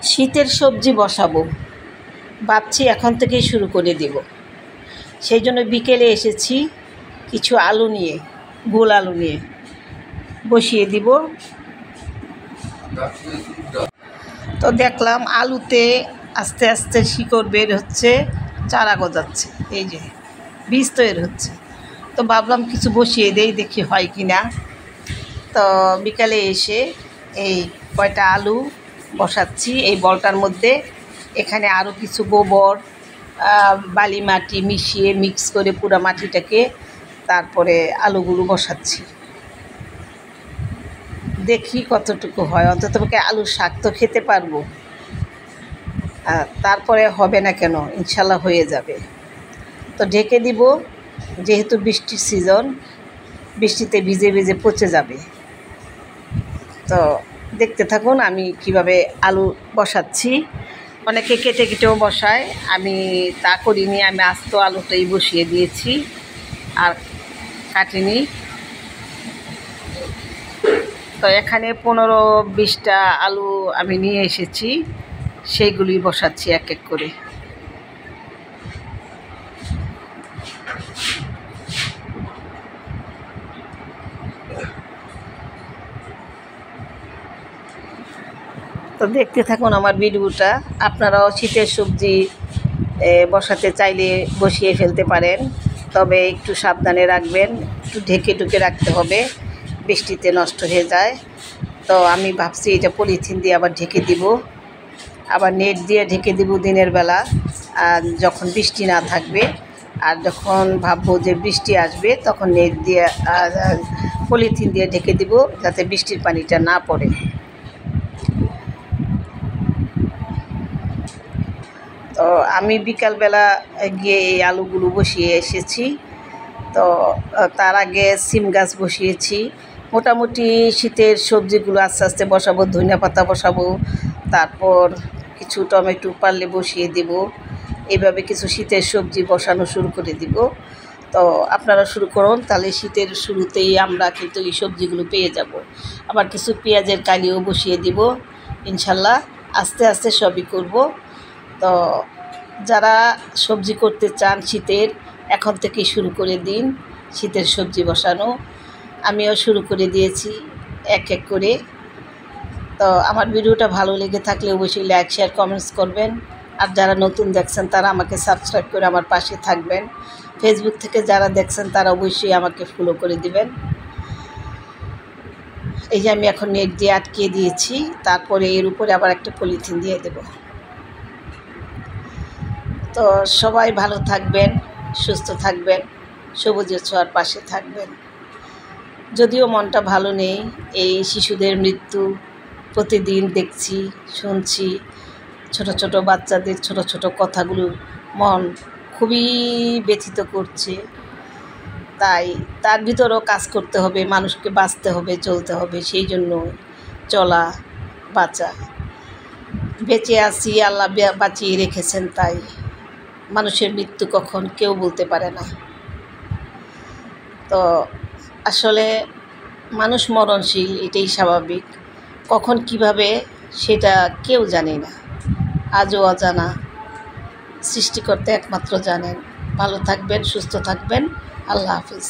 শীতের সবজি বসাবো ভাবছি, এখন থেকেই শুরু করে দেব। সেই জন্য বিকেলে এসেছি কিছু আলু নিয়ে, গোল আলু নিয়ে বসিয়ে দিব। তো দেখলাম আলুতে আস্তে আস্তে শিকড় বের হচ্ছে, চারা গজাচ্ছে, এই যে বীজ তৈরি হচ্ছে। তো ভাবলাম কিছু বসিয়ে দেই, দেখি হয় কি না। তো বিকালে এসে এই কয়টা আলু বসাচ্ছি এই বলটার মধ্যে। এখানে আরও কিছু গোবর, বালি মাটি মিশিয়ে মিক্স করে পুরো মাটিটাকে তারপরে আলুগুলো বসাচ্ছি। দেখি কতটুকু হয়, অন্ততপক্ষে আলুর শাক তো খেতে পারবো। তারপরে হবে না কেন, ইনশাল্লাহ হয়ে যাবে। তো ঢেকে দিব, যেহেতু বৃষ্টির সিজন, বৃষ্টিতে ভিজে ভিজে পচে যাবে। তো দেখতে থাকুন আমি কিভাবে আলু বসাচ্ছি। অনেকে কেটে কেটেও বসায়, আমি তা করিনি, আমি আস্ত আলুটাই বসিয়ে দিয়েছি আর কাটিনি। তো এখানে 15-20টা আলু আমি নিয়ে এসেছি, সেইগুলি বসাচ্ছি এক এক করে। তো দেখতে থাকুন আমার ভিডিওটা। আপনারাও শীতের সবজি বসাতে চাইলে বসিয়ে ফেলতে পারেন, তবে একটু সাবধানে রাখবেন, একটু ঢেকে ঢুকে রাখতে হবে, বৃষ্টিতে নষ্ট হয়ে যায়। তো আমি ভাবছি এটা পলিথিন দিয়ে আবার ঢেকে দিব, আবার নেট দিয়ে ঢেকে দিব দিনের বেলা, আর যখন বৃষ্টি না থাকবে। আর যখন ভাববো যে বৃষ্টি আসবে তখন নেট দিয়ে পলিথিন দিয়ে ঢেকে দিব, যাতে বৃষ্টির পানিটা না পড়ে। তো আমি বিকালবেলা গিয়ে এই আলুগুলো বসিয়ে এসেছি। তো তার আগে সিম গাছ বসিয়েছি। মোটামুটি শীতের সবজিগুলো আস্তে আস্তে বসাবো, ধনিয়া পাতা বসাবো, তারপর কিছু টমেটো পারলে বসিয়ে দেব। এইভাবে কিছু শীতের সবজি বসানো শুরু করে দিব। তো আপনারা শুরু করুন, তাহলে শীতের শুরুতেই আমরা কিন্তু এই সবজিগুলো পেয়ে যাব। আবার কিছু পেঁয়াজের কালিও বসিয়ে দিব, ইনশাল্লাহ আস্তে আস্তে সবই করব। তো যারা সবজি করতে চান শীতের, এখন থেকেই শুরু করে দিন শীতের সবজি বসানো। আমিও শুরু করে দিয়েছি এক এক করে। তো আমার ভিডিওটা ভালো লেগে থাকলে অবশ্যই লাইক, শেয়ার, কমেন্টস করবেন। আর যারা নতুন দেখছেন তারা আমাকে সাবস্ক্রাইব করে আমার পাশে থাকবেন। ফেসবুক থেকে যারা দেখছেন তারা অবশ্যই আমাকে ফলো করে দিবেন। এই যে আমি এখন নেট দিয়ে আটকিয়ে দিয়েছি, তারপরে এর উপরে আবার একটা পলিথিন দিয়ে দেব। তো সবাই ভালো থাকবেন, সুস্থ থাকবেন, সবুজের ছোঁয়ার পাশে থাকবেন। যদিও মনটা ভালো নেই, এই শিশুদের মৃত্যু প্রতিদিন দেখছি, শুনছি, ছোট ছোট বাচ্চাদের ছোট ছোট কথাগুলো মন খুবই ব্যথিত করছে। তাই তার ভিতরেও কাজ করতে হবে, মানুষকে বাঁচতে হবে, চলতে হবে। সেই জন্য চলা, বাঁচা, বেঁচে আছি, আল্লাহ বাঁচিয়ে রেখেছেন। তাই মানুষের মৃত্যু কখন কেউ বলতে পারে না। তো আসলে মানুষ মরণশীল, এটাই স্বাভাবিক। কখন কিভাবে সেটা কেউ জানে না, আজও অজানা, সৃষ্টিকর্তা একমাত্র জানেন। ভালো থাকবেন, সুস্থ থাকবেন, আল্লাহ হাফিজ।